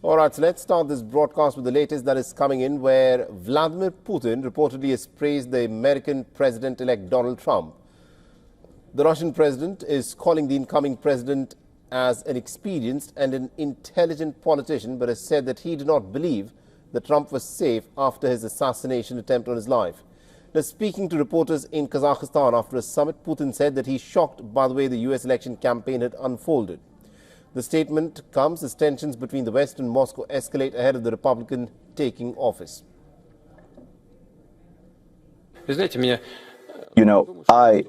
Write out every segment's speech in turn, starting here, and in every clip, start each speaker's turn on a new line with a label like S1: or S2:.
S1: All right, so let's start this broadcast with the latest that is coming in, where Vladimir Putin reportedly has praised the American president-elect Donald Trump. The Russian president is calling the incoming president as an experienced and an intelligent politician, but has said that he did not believe that Trump was safe after his assassination attempt on his life. Now, speaking to reporters in Kazakhstan after a summit, Putin said that he's shocked by the way the U.S. election campaign had unfolded. The statement comes as tensions between the West and Moscow escalate ahead of the Republican taking office.
S2: You know, I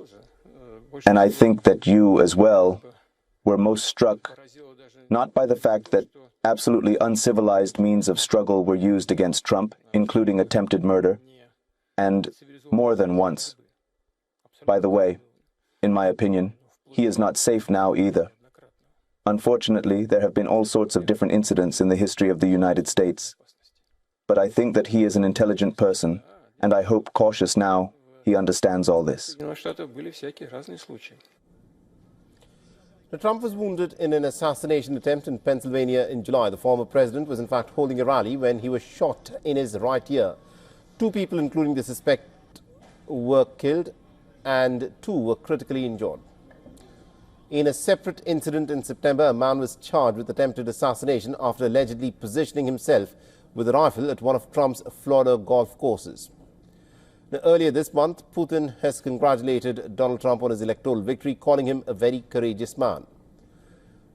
S2: think that you as well were most struck not by the fact that absolutely uncivilized means of struggle were used against Trump, including attempted murder, and more than once. By the way, in my opinion, he is not safe now either. Unfortunately, there have been all sorts of different incidents in the history of the United States. But I think that he is an intelligent person, and I hope, cautious now, he understands all this.
S1: Now, Trump was wounded in an assassination attempt in Pennsylvania in July. The former president was in fact holding a rally when he was shot in his right ear. 2 people, including the suspect, were killed and 2 were critically injured. In a separate incident in September, a man was charged with attempted assassination after allegedly positioning himself with a rifle at one of Trump's Florida golf courses. Now, earlier this month, Putin has congratulated Donald Trump on his electoral victory, calling him a very courageous man.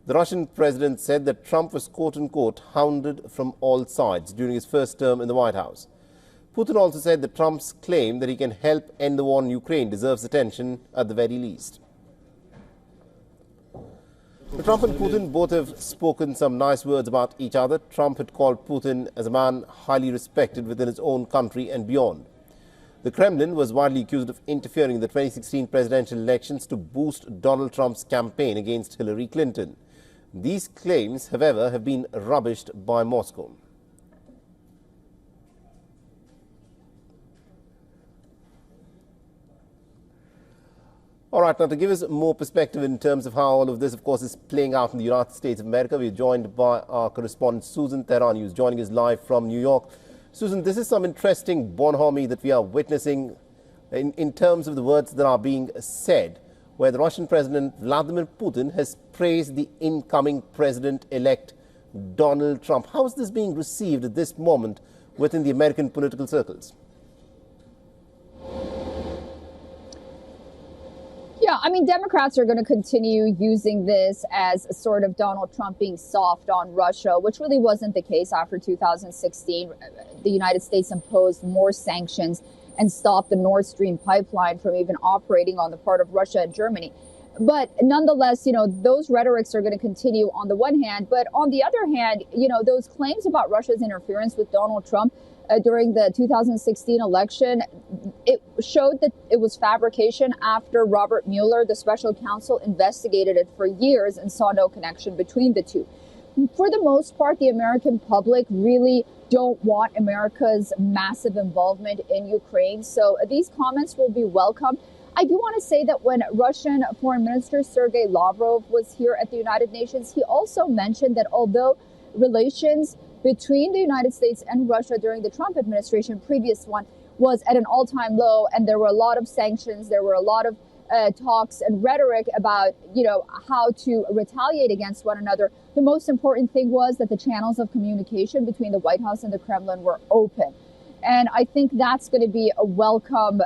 S1: The Russian president said that Trump was quote-unquote hounded from all sides during his first term in the White House. Putin also said that Trump's claim that he can help end the war in Ukraine deserves attention at the very least. Trump and Putin both have spoken some nice words about each other. Trump had called Putin as a man highly respected within his own country and beyond. The Kremlin was widely accused of interfering in the 2016 presidential elections to boost Donald Trump's campaign against Hillary Clinton. These claims, however, have been rubbished by Moscow. All right, now to give us more perspective in terms of how all of this, of course, is playing out in the United States of America, we're joined by our correspondent Susan Tehrani, who's joining us live from New York. Susan, this is some interesting bonhomie that we are witnessing in terms of the words that are being said, where the Russian President Vladimir Putin has praised the incoming president-elect Donald Trump. How is this being received at this moment within the American political circles?
S3: Yeah, I mean, Democrats are going to continue using this as a sort of Donald Trump being soft on Russia, which really wasn't the case after 2016. The United States imposed more sanctions and stopped the Nord Stream pipeline from even operating on the part of Russia and Germany. But nonetheless, you know, those rhetorics are going to continue on the one hand. But on the other hand, you know, those claims about Russia's interference with Donald Trump during the 2016 election, it showed that it was fabrication after Robert Mueller, the special counsel, investigated it for years and saw no connection between the two. For the most part, the American public really don't want America's massive involvement in Ukraine. So these comments will be welcome. I do want to say that when Russian Foreign Minister Sergei Lavrov was here at the United Nations, he also mentioned that although relations between the United States and Russia during the Trump administration, previous one, was at an all-time low, and there were a lot of sanctions, there were a lot of talks and rhetoric about, you know, how to retaliate against one another. The most important thing was that the channels of communication between the White House and the Kremlin were open. And I think that's going to be a welcome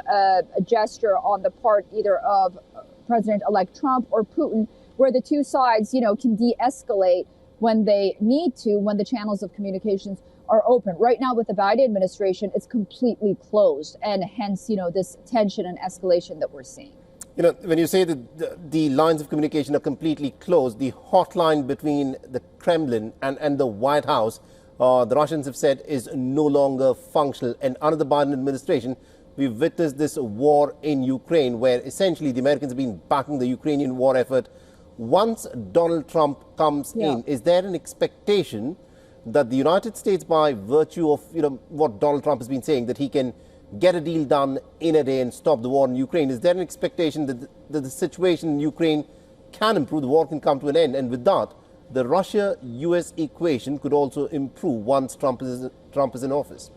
S3: gesture on the part either of President-elect Trump or Putin, where the two sides, you know, can de-escalate when they need to, when the channels of communications are open. Right now with the Biden administration, it's completely closed, and hence, you know, this tension and escalation that we're seeing.
S1: You know, when you say that the lines of communication are completely closed, the hotline between the Kremlin and the White House, the Russians have said, is no longer functional. And under the Biden administration, we've witnessed this war in Ukraine, where essentially the Americans have been backing the Ukrainian war effort. Once Donald Trump comes in, is there an expectation that the United States, by virtue of, you know, what Donald Trump has been saying, that he can get a deal done in a day and stop the war in Ukraine, is there an expectation that the situation in Ukraine can improve, the war can come to an end, and with that, the Russia-US equation could also improve once Trump is in office?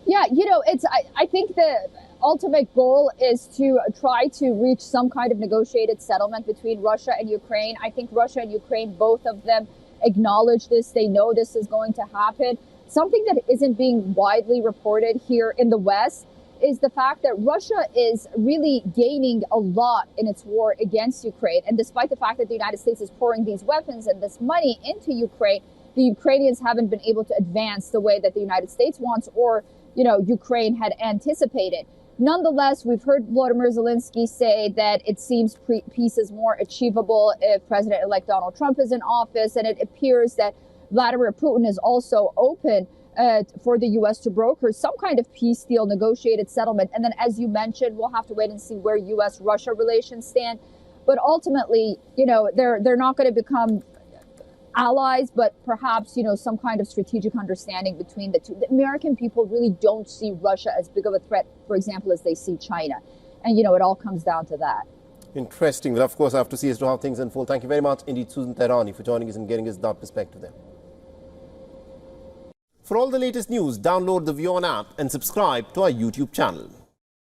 S3: Yeah, I think the ultimate goal is to try to reach some kind of negotiated settlement between Russia and Ukraine. I think Russia and Ukraine, both of them, acknowledge this. They know this is going to happen. Something that isn't being widely reported here in the West is the fact that Russia is really gaining a lot in its war against Ukraine. And despite the fact that the United States is pouring these weapons and this money into Ukraine, the Ukrainians haven't been able to advance the way that the United States wants or, Ukraine had anticipated. Nonetheless, we've heard Volodymyr Zelensky say that it seems peace is more achievable if President-elect Donald Trump is in office, and it appears that Vladimir Putin is also open for the U.S. to broker some kind of peace deal, negotiated settlement. And then, as you mentioned, we'll have to wait and see where U.S.-Russia relations stand. But ultimately, they're not going to become allies, but perhaps, some kind of strategic understanding between the two. The American people really don't see Russia as big of a threat, for example, as they see China. And, it all comes down to that.
S1: Interesting. Well, of course, I have to see as to how things unfold. Thank you very much indeed, Susan Tehrani, for joining us and getting us that perspective there. For all the latest news, download the WION app and subscribe to our YouTube channel.